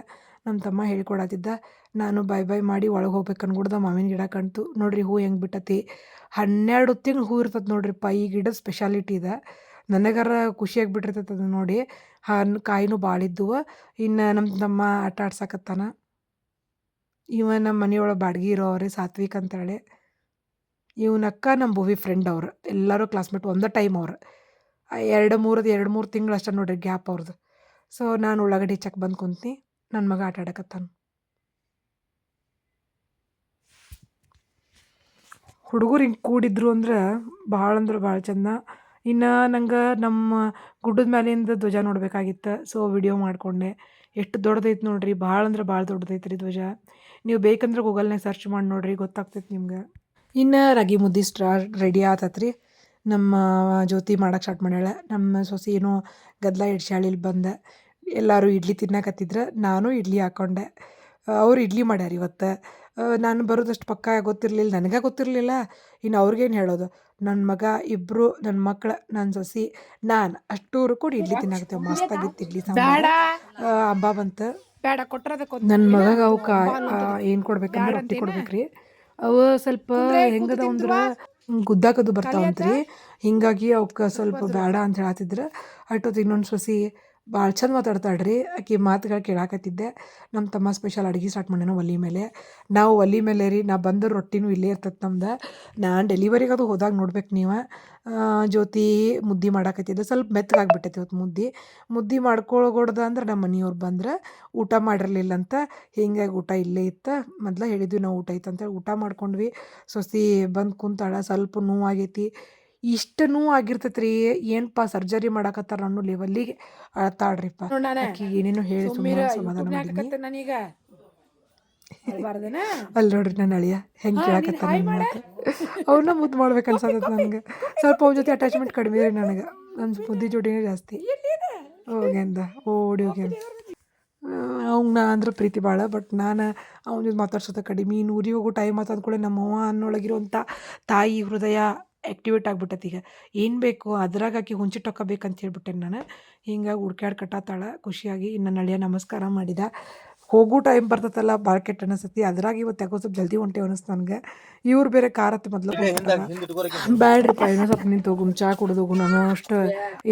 ನಮ್ಮ ತಮ್ಮ ಹೇಳ್ಕೊಡತ್ತಿದ್ದ. ನಾನು ಬಾಯ್ ಬಾಯ್ ಮಾಡಿ ಒಳಗೆ ಹೋಗ್ಬೇಕು ಅನ್ಕೊಡ್ದ ಮಾವಿನ ಗಿಡ ಕಾಣ್ತು. ನೋಡಿರಿ ಹೂ ಹೆಂಗೆ ಬಿಟ್ಟತಿ. 12 ತಿಂಗ್ಳು ಹೂ ಇರ್ತದೆ ನೋಡ್ರಿಪ್ಪ. ಈ ಗಿಡದ ಸ್ಪೆಷಾಲಿಟಿ ಇದೆ. ನನಗರ ಖುಷಿಯಾಗಿ ಬಿಟ್ಟಿರ್ತೈತೆ ಅದು ನೋಡಿ. ಹಣ್ಣು ಕಾಯಿನೂ ಭಾಳ ಇದ್ದುವ. ಇನ್ನು ನಮ್ಮ ತಮ್ಮ ಆಟ ಆಡ್ಸಕತ್ತಾನ. ಇವ ನಮ್ಮ ಮನೆಯೊಳಗೆ ಬಾಡ್ಗೆ ಇರೋವ್ರೆ, ಸಾತ್ವಿಕ್ ಅಂತೇಳಿ. ಇವನ ಅಕ್ಕ ನಮ್ಮ ಭುವಿ ಫ್ರೆಂಡ್ ಅವ್ರು. ಎಲ್ಲರೂ ಕ್ಲಾಸ್ಮೇಟ್ ಒಂದೇ ಟೈಮ್ ಅವ್ರು. 2-3 ತಿಂಗಳು ಅಷ್ಟೇ ನೋಡ್ರಿ ಗ್ಯಾಪ್ ಅವ್ರದ್ದು. ಸೊ ನಾನು ಉಳ್ಳಾಗಡ್ಡಿ ಹೆಚ್ಚಕ್ಕೆ ಬಂದು ಕುಂತ್ನಿ. ನನ್ನ ಮಗ ಆಟ ಆಡಕತ್ತಾನ. ಹುಡುಗರು ಹಿಂಗೆ ಕೂಡಿದ್ರು ಅಂದ್ರೆ ಭಾಳ ಚಂದ. ಇನ್ನು ನಂಗೆ ನಮ್ಮ ಗುಡ್ಡದ ಮ್ಯಾಲಿಂದ ಧ್ವಜ ನೋಡ್ಬೇಕಾಗಿತ್ತು. ಸೊ ವಿಡಿಯೋ ಮಾಡಿಕೊಂಡೆ. ಎಷ್ಟು ದೊಡ್ಡದೈತೆ ನೋಡ್ರಿ, ಭಾಳ ಅಂದ್ರೆ ಭಾಳ ದೊಡ್ಡದೈತೆ ರೀ ಧ್ವಜ. ನೀವು ಬೇಕಂದ್ರೆ ಗೂಗಲ್ನಾಗ ಸರ್ಚ್ ಮಾಡಿ ನೋಡ್ರಿ, ಗೊತ್ತಾಗ್ತೈತೆ ನಿಮ್ಗೆ. ಇನ್ನು ರಾಗಿ ಮುದ್ದೆ ರೆಡಿ ಆತತ್ರಿ. ನಮ್ಮ ಜ್ಯೋತಿ ಮಾಡಕ್ಕೆ ಸ್ಟಾರ್ಟ್ ಮಾಡ್ಯಾಳ. ನಮ್ಮ ಸೊಸೆ ಏನೋ ಗದ್ದಲ ಹಿಡ್ಸ್ಯಾಳ. ಇಲ್ಲಿ ಬಂದೆ ಎಲ್ಲರೂ ಇಡ್ಲಿ ತಿನ್ನಕತ್ತಿದ್ರು. ನಾನು ಇಡ್ಲಿ ಹಾಕ್ಕೊಂಡೆ. ಅವ್ರು ಇಡ್ಲಿ ಮಾಡ್ಯಾರ ಇವತ್ತು. ನಾನು ಬರೋದಷ್ಟು ಪಕ್ಕ ಗೊತ್ತಿರಲಿಲ್ಲ, ನನಗೆ ಗೊತ್ತಿರಲಿಲ್ಲ. ಇನ್ನು ಅವ್ರಿಗೇನು ಹೇಳೋದು. ನನ್ನ ಮಗ ಇಬ್ಬರು, ನನ್ನ ಮಕ್ಳು, ನನ್ನ ಸೊಸೆ, ನಾನು ಅಷ್ಟೂರು ಕೂಡ ಇಡ್ಲಿ ತಿನ್ನಾಕತ್ತೇವೆ. ಮಸ್ತಾಗಿತ್ತು ಇಡ್ಲಿ ಸಾಂಬಾರು. ಹಬ್ಬ ಬಂತು. ನನ್ನ ಮಗಗೆ ಅವಕ್ಕೆ ಏನು ಕೊಡ್ಬೇಕಂದ್ರೆ ರೊಟ್ಟಿ ಕೊಡ್ಬೇಕ್ರಿ. ಅವು ಸ್ವಲ್ಪ ಹೆಂಗದ ಅಂದ್ರೆ ಗುದ್ದಾಕದು ಬರ್ತಾವಂತ್ರಿ. ಹಿಂಗಾಗಿ ಅವಕ್ಕೆ ಸ್ವಲ್ಪ ಬೇಡ ಅಂತ ಹೇಳತ್ತಿದ್ರು. ಅಷ್ಟೊತ್ತು ಇನ್ನೊಂದು ಸೊಸೆ ಭಾಳ ಚಂದ ಮಾತಾಡ್ತಾಳ್ರಿ. ಆಕೆ ಮಾತುಗಳು ಕೇಳಾಕತ್ತಿದ್ದೆ. ನಮ್ಮ ತಮ್ಮ ಸ್ಪೆಷಲ್ ಅಡುಗೆ ಸ್ಟಾರ್ಟ್ ಮಾಡ್ಯಾನ ಒಲೆ ಮೇಲೆ. ನಾವು ಒಲೆ ಮೇಲೆ ರೀ, ನಾ ಬಂದ ರೊಟ್ಟಿನೂ ಇಲ್ಲೇ ಇರ್ತೈತೆ ನಮ್ದು. ನಾನು ಡೆಲಿವರಿಗೆ ಅದು ಹೋದಾಗ ನೋಡ್ಬೇಕು ನೀವು. ಜ್ಯೋತಿ ಮುದ್ದೆ ಮಾಡಾಕತ್ತಿದ್ದೆ. ಸ್ವಲ್ಪ ಮೆತ್ತಗಾಗ್ಬಿಟ್ಟೈತಿ ಇವತ್ತು ಮುದ್ದೆ ಮಾಡ್ಕೊಳ್ಗೊಡ್ದು ಅಂದ್ರೆ ನಮ್ಮ ಮನೆಯವ್ರು ಬಂದ್ರೆ ಊಟ ಮಾಡಿರಲಿಲ್ಲ ಅಂತ. ಹಿಂಗಾಗಿ ಊಟ ಇಲ್ಲೇ ಇತ್ತು. ಮೊದಲೇ ಹೇಳಿದ್ವಿ ನಾವು ಊಟ ಐತೆ ಅಂತೇಳಿ. ಊಟ ಮಾಡ್ಕೊಂಡ್ವಿ. ಸೊಸೆ ಬಂದು ಕುಂತಾಳ. ಸ್ವಲ್ಪ ನೋವಾಗೈತಿ. ಇಷ್ಟು ನೋವು ಆಗಿರ್ತೈತೆ ರೀ, ಏನಪ್ಪ ಸರ್ಜರಿ ಮಾಡಾಕತ್ತಾರ ಅನ್ನೋ ಲೆವೆಲ್ಲಿಗೆ ಅಳ್ತಾಳ್ರಿಪ್ಪ. ಆಕಿಗೆ ಏನೇನೋ ಹೇಳಿ ಸುಮ್ಮನೆ ಸಮಾಧಾನ ಮಾಡೀನಿ. ಅಲ್ಲಿ ನೋಡ್ರಿ ನನ್ನ ಅಳಿಯ ಹೆಂಗೆ ಕೇಳಾಕತ್ತಾನ ನನ್ನ ಮಾತು. ಅವ್ರನ್ನ ಮುದ್ದು ಮಾಡ್ಬೇಕು ಅನ್ಸತ್ತೈತೆ ನನಗೆ. ಸ್ವಲ್ಪ ಅವ್ನ ಜೊತೆ ಅಟ್ಯಾಚ್ಮೆಂಟ್ ಕಡಿಮೆ ರೀ ನನಗೆ. ನನ್ನ ಮುದ್ದೆ ಜೋಡಿನೇ ಜಾಸ್ತಿ. ಹೋಗ್ಯಂದ ಓಡಿ ಹೋಗ್ಯಂದ. ಅವ್ನ ಅಂದ್ರೆ ಪ್ರೀತಿ ಭಾಳ. ಬಟ್ ನಾನು ಅವ್ನ ಜೊತೆ ಮಾತಾಡ್ಸೋದು ಕಡಿಮೆ. ಇನ್ನು ಊರಿಗೆ ಹೋಗೋ ಟೈಮ್ ಆತದ ಕೂಡ ನಮ್ಮವ್ವ ಅನ್ನೊಳಗಿರುವಂಥ ತಾಯಿ ಹೃದಯ ಆ್ಯಕ್ಟಿವೇಟ್ ಆಗ್ಬಿಟ್ಟೈತಿ ಈಗ. ಏನು ಬೇಕು ಅದ್ರಾಗ ಆಕಿ ಹುಂಚಿಟ್ಟೊಕ್ಕ ಬೇಕಂತ ಹೇಳ್ಬಿಟ್ಟೆ ನಾನು. ಹಿಂಗಾಗಿ ಹುಡ್ಕ್ಯಾಡ್ ಕಟ್ಟಾತಾಳ ಖುಷಿಯಾಗಿ. ಇನ್ನು ನನ್ನ ಅಳಿಯ ನಮಸ್ಕಾರ ಮಾಡಿದ. ಹೋಗೋ ಟೈಮ್ ಬರ್ತೈತಲ್ಲ ಭಾಳ ಕೆಟ್ಟ ಅನಿಸ್ತೈತಿ. ಅದ್ರಾಗ ಇವತ್ತು ಯಾಕೋ ಸ್ವಲ್ಪ ಜಲ್ದಿ ಹೊಂಟೇವು ಅನಿಸ್ತು ನನಗೆ. ಇವ್ರು ಬೇರೆ ಕಾರ್ ಹತ್ತಿ ಮೊದ್ಲು ಬ್ಯಾಡ್ರಿಪ್ಪ ಏನೋ ಸ್ವಲ್ಪ ನಿಂತು ಹೋಗುನು, ಚಾ ಕುಡಿದು ಹೋಗುನು ಅನ್ನೋ ಅಷ್ಟು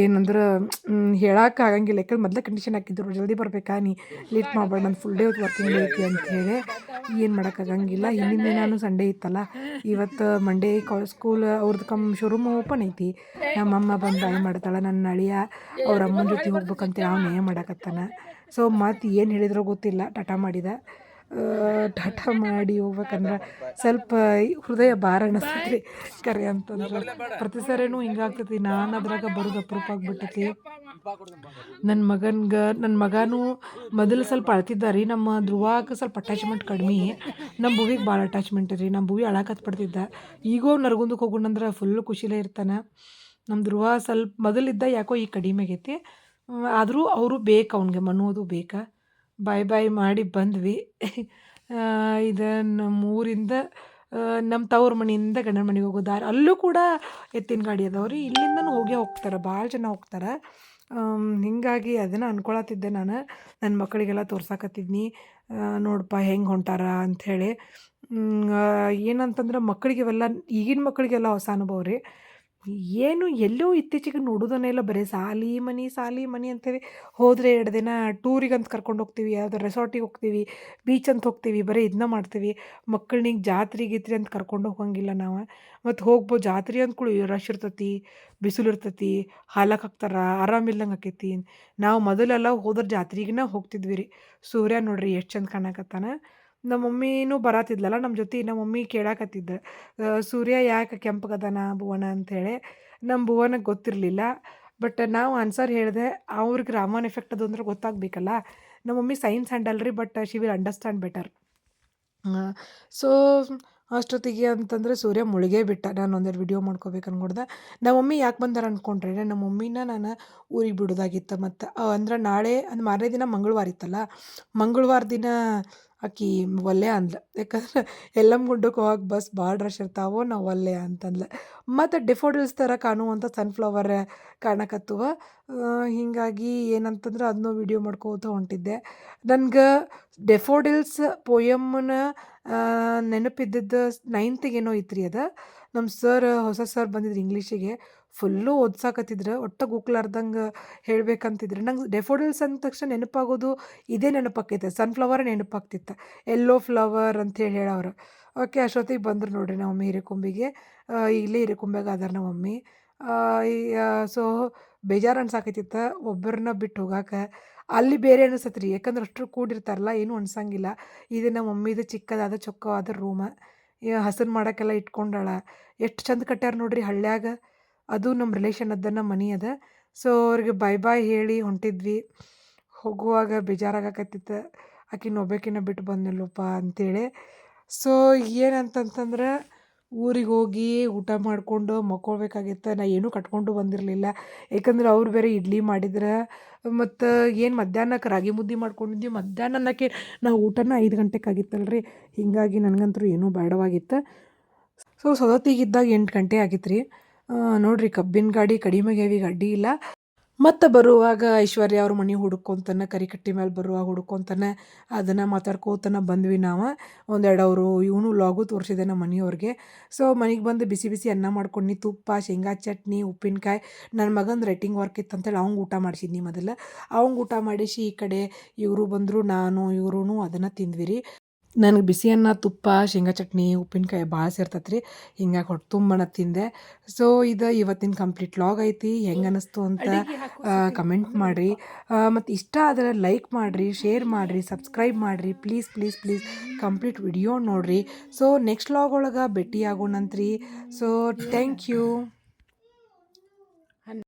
ಏನಂದ್ರೆ ಹೇಳಕ್ಕೆ ಆಗಂಗಿಲ್ಲ. ಯಾಕಂದ್ರೆ ಮೊದಲೇ ಕಂಡೀಷನ್ ಹಾಕಿದ್ರು, ಜಲ್ದಿ ಬರ್ಬೇಕಾ ನೀ, ಲೇಟ್ ಮಾಡಬೇಡ, ನಾನು ಫುಲ್ ಡೇ ವರ್ಕಿಂಗ್ ಡೇ ಐತಿ ಅಂಥೇಳಿ. ಏನು ಮಾಡೋಕ್ಕಾಗಂಗಿಲ್ಲ. ಹಿಂದಿನ ದಿನಾನು ಸಂಡೇ ಇತ್ತಲ್ಲ. ಇವತ್ತು ಮಂಡೇ ಸ್ಕೂಲ್ ಅವ್ರದ್ದು ಶೋರೂಮ್ ಓಪನ್ ಐತಿ. ನಮ್ಮಮ್ಮ ಬಂದು ಬಾಯ್ ಮಾಡ್ತಾಳೆ. ನನ್ನ ಅಳಿಯ ಅವ್ರ ಅಮ್ಮನ ಜೊತೆ ಹೋಗ್ಬೇಕಂತೇಳಿ ಅವ್ನು ಮಾಡಕತ್ತಾನ. ಸೊ ಮತ್ತು ಏನು ಹೇಳಿದ್ರೋ ಗೊತ್ತಿಲ್ಲ. ಟಾಟಾ ಮಾಡಿದ. ಟಾಟಾ ಮಾಡಿ ಹೋಗ್ಬೇಕಂದ್ರೆ ಸ್ವಲ್ಪ ಹೃದಯ ಭಾರ ಅನ್ನಿಸ್ತೈತಿ ರೀ ಕರೆ ಅಂತಂದ್ರೆ. ಪ್ರತಿ ಸರಿನೂ ಹಿಂಗಾಗ್ತೈತಿ. ನಾನು ಅದ್ರಾಗ ಬರೋದು ಅಪರೂಪ ಆಗ್ಬಿಟ್ಟೈತಿ. ನನ್ನ ಮಗನೂ ಮೊದಲು ಸ್ವಲ್ಪ ಅಳ್ತಿದ್ದ ರೀ. ನಮ್ಮ ಧ್ರುವಕ್ಕೆ ಸ್ವಲ್ಪ ಅಟ್ಯಾಚ್ಮೆಂಟ್ ಕಡಿಮೆ. ನಮ್ಮ ಭುವಿಗೆ ಭಾಳ ಅಟ್ಯಾಚ್ಮೆಂಟ್ ರೀ. ನಮ್ಮ ಭುವಿ ಅಳಕತ್ ಬಿಡ್ತಿದ್ದ. ಈಗೋ ನರಗುಂದಕ್ಕೆ ಹೋಗೋಣಂದ್ರೆ ಫುಲ್ ಖುಷಿಲೇ ಇರ್ತಾನೆ. ನಮ್ಮ ಧ್ರುವ ಸ್ವಲ್ಪ ಮೊದಲಿದ್ದ ಯಾಕೋ ಈಗ ಕಡಿಮೆ ಆಗೈತಿ. ಆದರೂ ಅವರು ಬೇಕು, ಅವ್ನಿಗೆ ಮನೋದು ಬೇಕಾ. ಬಾಯ್ ಬಾಯ್ ಮಾಡಿ ಬಂದ್ವಿ. ಇದನ್ನು ಊರಿಂದ ನಮ್ಮ ತವ್ರ ಮನೆಯಿಂದ ಗಂಡನ ಮನೆಗೆ ಹೋಗೋ ದಾರಿ ಅಲ್ಲೂ ಕೂಡ ಎತ್ತಿನ ಗಾಡಿ ಅದಾವ್ರಿ. ಇಲ್ಲಿಂದನೂ ಹೋಗ್ತಾರೆ, ಭಾಳ ಜನ ಹೋಗ್ತಾರೆ. ಹಿಂಗಾಗಿ ಅದನ್ನು ಅನ್ಕೊಳತ್ತಿದ್ದೆ ನಾನು. ನನ್ನ ಮಕ್ಕಳಿಗೆಲ್ಲ ತೋರ್ಸಾಕತ್ತಿದ್ನಿ, ನೋಡಪ್ಪ ಹೆಂಗೆ ಹೊಂಟಾರ ಅಂಥೇಳಿ. ಏನಂತಂದ್ರೆ ಮಕ್ಕಳಿಗೆ ಇವೆಲ್ಲ ಈಗಿನ ಮಕ್ಕಳಿಗೆಲ್ಲ ಹೊಸ ಅನುಭವ ರೀ. ಏನು ಎಲ್ಲೂ ಇತ್ತೀಚೆಗೆ ನೋಡೋದನ್ನೇ ಇಲ್ಲ, ಬರೀ ಸಾಲಿ ಮನಿ ಅಂತೇವೆ. ಹೋದರೆ 2 ದಿನ ಟೂರಿಗಂತ ಕರ್ಕೊಂಡು ಹೋಗ್ತೀವಿ, ಯಾವ್ದೋ ರೆಸಾರ್ಟಿಗೆ ಹೋಗ್ತೀವಿ, ಬೀಚ್ ಅಂತ ಹೋಗ್ತೀವಿ, ಬರೀ ಇದನ್ನ ಮಾಡ್ತೀವಿ. ಮಕ್ಕಳನಿಗೆ ಜಾತ್ರೆ ಗೀತ್ರೆ ಅಂತ ಕರ್ಕೊಂಡು ಹೋಗಂಗಿಲ್ಲ ನಾವು. ಮತ್ತು ಹೋಗ್ಬೋದು ಜಾತ್ರೆ ಅಂದ್ಕೂಡ್ಲೆ ರಶ್ ಇರ್ತೈತಿ, ಬಿಸಿಲು ಇರ್ತೈತಿ, ಹಾಲಕ್ಕೆ ಹಾಕ್ತಾರ, ಆರಾಮಿಲ್ದಂಗೆ ಆಕೈತಿ. ನಾವು ಮೊದಲೆಲ್ಲ ಹೋದ್ರೆ ಜಾತ್ರೆಗೇನ ಹೋಗ್ತಿದ್ವಿ ರೀ. ಸೂರ್ಯ ನೋಡ್ರಿ ಎಷ್ಟು ಚಂದ ಕಾಣಕತ್ತಾನ. ನಮ್ಮ ಮಮ್ಮಿನೂ ಬರತಿದ್ಲಲ್ಲ ನಮ್ಮ ಜೊತೆ, ನಮ್ಮ ಮಮ್ಮಿ ಕೇಳಾಕತ್ತಿದ್ದ, ಸೂರ್ಯ ಯಾಕೆ ಕೆಂಪಗದಾನ ಭುವನ ಅಂಥೇಳಿ. ನಮ್ಮ ಭುವನಗೆ ಗೊತ್ತಿರಲಿಲ್ಲ. ಬಟ್ ನಾವು ಆನ್ಸರ್ ಹೇಳಿದೆ. ಅವ್ರಿಗೆ ರಾಮನ್ ಎಫೆಕ್ಟ್ ಅದು ಅಂದ್ರೆ ಗೊತ್ತಾಗಬೇಕಲ್ಲ. ನಮ್ಮ ಮಮ್ಮಿ ಸೈನ್ಸ್ ಹ್ಯಾಂಡಲ್ ರೀ, but she will understand better. So ಅಷ್ಟೊತ್ತಿಗೆ ಅಂತಂದ್ರೆ ಸೂರ್ಯ ಮುಳುಗೇ ಬಿಟ್ಟ. ನಾನು ಒಂದೆರಡು ವಿಡಿಯೋ ಮಾಡ್ಕೋಬೇಕು ಅನ್ಕೊಡ್ದೆ. ನಮ್ಮ ಮಮ್ಮಿ ಯಾಕೆ ಬಂದಾರ ಅಂದ್ಕೊಂಡ್ರೆ, ನಮ್ಮ ಮಮ್ಮಿನ ನಾನು ಊರಿಗೆ ಬಿಡೋದಾಗಿತ್ತು. ಮತ್ತು ಅಂದ್ರೆ ನಾಳೆ ಅಂದ್ರೆ ಮಾರನೇ ದಿನ ಮಂಗಳವಾರ ಇತ್ತಲ್ಲ, ಮಂಗಳವಾರ ದಿನ ಆಕಿ ಒಲ್ಲೆ ಅಂದ್ಲು. ಯಾಕಂದ್ರೆ ಯಲ್ಲಮ್ಮ ಗುಡ್ಡಕ್ಕೆ ಹೋಗಕ್ಕೆ ಬಸ್ ಭಾಳ ರಶ್ ಇರ್ತಾವೆ, ನಾವು ಒಲ್ಲೆ ಅಂತಂದ್ಲು. ಮತ್ತು ಡೆಫೋಡಿಲ್ಸ್ ಥರ ಕಾಣುವಂಥ ಸನ್ಫ್ಲವರ್ ಕಾಣಕತ್ತುವ. ಹೀಗಾಗಿ ಏನಂತಂದ್ರೆ ಅದನ್ನೂ ವಿಡಿಯೋ ಮಾಡ್ಕೋತ ಹೊಂಟಿದ್ದೆ. ನನ್ಗೆ ಡೆಫೋಡಿಲ್ಸ್ ಪೋಯಮ್ಮನ ನೆನಪಿದ್ದದ್ದು 9th ಏನೋ ಇತ್ತು ಅದು. ನಮ್ಮ ಸರ್, ಹೊಸ ಸರ್ ಬಂದಿದ್ರು ಇಂಗ್ಲೀಷಿಗೆ. ಫುಲ್ಲು ಓದ್ಸಾಕತ್ತಿದ್ರು, ಒಟ್ಟು ಗೂಕ್ಲಾರ್ದಂಗೆ ಹೇಳ್ಬೇಕಂತಿದ್ರು. ನಂಗೆ ಡೆಫೋಡಿಲ್ಸ್ ಅಂದ ತಕ್ಷಣ ನೆನಪಾಗೋದು ಇದೇ ನೆನಪಾಕೈತೆ, ಸನ್ಫ್ಲವರೇ ನೆನಪಾಗ್ತಿತ್ತು. ಎಲ್ಲೋ ಫ್ಲವರ್ ಅಂಥೇಳಿ ಹೇಳೋರು. ಓಕೆ, ಅಷ್ಟೊತ್ತಿಗೆ ಬಂದರು ನೋಡ್ರಿ ನಮ್ಮ ಮಮ್ಮಿ ಹಿರೇಕೊಂಬಿಗೆ. ಇಲ್ಲೇ ಹಿರೇಕೊಂಬ್ಯಾಗ ಅದಾರ ನಮ್ಮ ಮಮ್ಮಿ. ಸೊ ಬೇಜಾರು ಅನ್ಸಾಕತ್ತಿತ್ತು ಒಬ್ಬರನ್ನ ಬಿಟ್ಟು ಹೋಗಾಕ. ಅಲ್ಲಿ ಬೇರೆ ಅನಿಸ್ತತ್ರಿ, ಯಾಕಂದ್ರೆ ಅಷ್ಟರು ಕೂಡಿರ್ತಾರಲ್ಲ, ಏನೂ ಅನ್ಸಂಗಿಲ್ಲ. ಇದು ನಮ್ಮ ಮಮ್ಮಿದು ಚಿಕ್ಕದಾದ ಚೊಕ್ಕವಾದ ರೂಮ. ಹಸನು ಮಾಡೋಕ್ಕೆಲ್ಲ ಇಟ್ಕೊಂಡಾಳ. ಎಷ್ಟು ಚಂದ ಕಟ್ಟ್ಯಾರ ನೋಡ್ರಿ ಹಳ್ಳ್ಯಾಗ. ಅದು ನಮ್ಮ ರಿಲೇಷನ್ ಅದ, ನಮ್ಮ ಮನೆ ಅದ. ಸೊ ಅವ್ರಿಗೆ ಬಾಯ್ ಹೇಳಿ ಹೊಂಟಿದ್ವಿ. ಹೋಗುವಾಗ ಬೇಜಾರಾಗಕತ್ತಿತ್ತು, ಆಕಿನ ಒಬ್ಬಾಕಿನ ಬಿಟ್ಟು ಬಂದ್ನಲ್ಲಪ್ಪ ಅಂತೇಳಿ. ಸೊ ಏನಂತಂತಂದ್ರೆ ಊರಿಗೆ ಹೋಗಿ ಊಟ ಮಾಡಿಕೊಂಡು ಮಕ್ಕೊಳ್ಬೇಕಾಗಿತ್ತು. ನಾ ಏನೂ ಕಟ್ಕೊಂಡು ಬಂದಿರಲಿಲ್ಲ, ಯಾಕಂದ್ರೆ ಅವ್ರು ಬೇರೆ ಇಡ್ಲಿ ಮಾಡಿದ್ರೆ. ಮತ್ತು ಏನು ಮಧ್ಯಾಹ್ನಕ್ಕೆ ರಾಗಿ ಮುದ್ದೆ ಮಾಡ್ಕೊಂಡಿದ್ವಿ. ಮಧ್ಯಾಹ್ನ ಅನ್ನಕ್ಕೆ ನಾವು ಊಟನ 5 ಗಂಟೆಗೆ ಆಗಿತ್ತಲ್ರಿ. ಹೀಗಾಗಿ ನನಗಂತೂ ಏನೂ ಬೇಡವಾಗಿತ್ತು. ಸೊ ಸೌದತ್ತಿಗಿದ್ದಾಗ 8 ಗಂಟೆ ಆಗಿತ್ತು ರೀ. ನೋಡಿರಿ ಕಬ್ಬಿನ ಗಾಡಿ ಕಡಿಮೆಗೆ ಈಗ ಅಡ್ಡಿ ಇಲ್ಲ. ಮತ್ತು ಬರುವಾಗ ಐಶ್ವರ್ಯ ಅವ್ರ ಮನೆ ಹುಡ್ಕೊಂತನ, ಕರಿಕಟ್ಟಿ ಮೇಲೆ ಬರುವಾಗ ಹುಡ್ಕೊಂತನ ಅದನ್ನು ಮಾತಾಡ್ಕೋತನ ಬಂದ್ವಿ ನಾವು. ಒಂದೆರಡು ಅವರು ಇವನು ಲಾಗು ತೋರಿಸಿದೆ ನಮ್ಮ ಮನೆಯವ್ರಿಗೆ. ಸೊ ಮನೆಗೆ ಬಂದು ಬಿಸಿ ಬಿಸಿ ಅನ್ನ ಮಾಡ್ಕೊಂಡು ತುಪ್ಪ, ಶೇಂಗಾ ಚಟ್ನಿ, ಉಪ್ಪಿನಕಾಯಿ. ನನ್ನ ಮಗಂದು ರೈಟಿಂಗ್ ವರ್ಕ್ ಇತ್ತು ಅಂತೇಳಿ ಅವ್ನಿಗೆ ಊಟ ಮಾಡಿಸಿದ್ನಿ ಮೊದಲು. ಅವ್ನಿಗೆ ಊಟ ಮಾಡಿಸಿ ಈ ಕಡೆ ಇವರು ಬಂದರು, ನಾನು ಇವ್ರೂ ಅದನ್ನು ತಿಂದ್ವಿ ರೀ. ನನಗೆ ಬಿಸಿ ಅನ್ನ, ತುಪ್ಪ, ಶೇಂಗಾ ಚಟ್ನಿ, ಉಪ್ಪಿನಕಾಯಿ ಭಾಳ ಸೇರ್ತೈತೆ ರೀ. ಹಿಂಗಾಗಿ ಹೊಟ್ಟೆ ತುಂಬನ ತಿಂದೆ. ಸೊ ಇದು ಇವತ್ತಿನ ಕಂಪ್ಲೀಟ್ ವ್ಲಾಗ್ ಐತಿ. ಹೆಂಗೆ ಅನ್ನಿಸ್ತು ಅಂತ ಕಮೆಂಟ್ ಮಾಡಿರಿ. ಮತ್ತು ಇಷ್ಟ ಆದರೆ ಲೈಕ್ ಮಾಡಿರಿ, ಶೇರ್ ಮಾಡಿರಿ, ಸಬ್ಸ್ಕ್ರೈಬ್ ಮಾಡಿರಿ. Please please please complete video ನೋಡಿರಿ. ಸೊ ನೆಕ್ಸ್ಟ್ ವ್ಲಾಗ್ ಒಳಗೆ ಭೇಟಿ ಆಗೋಣಂತ್ರಿ. So thank you.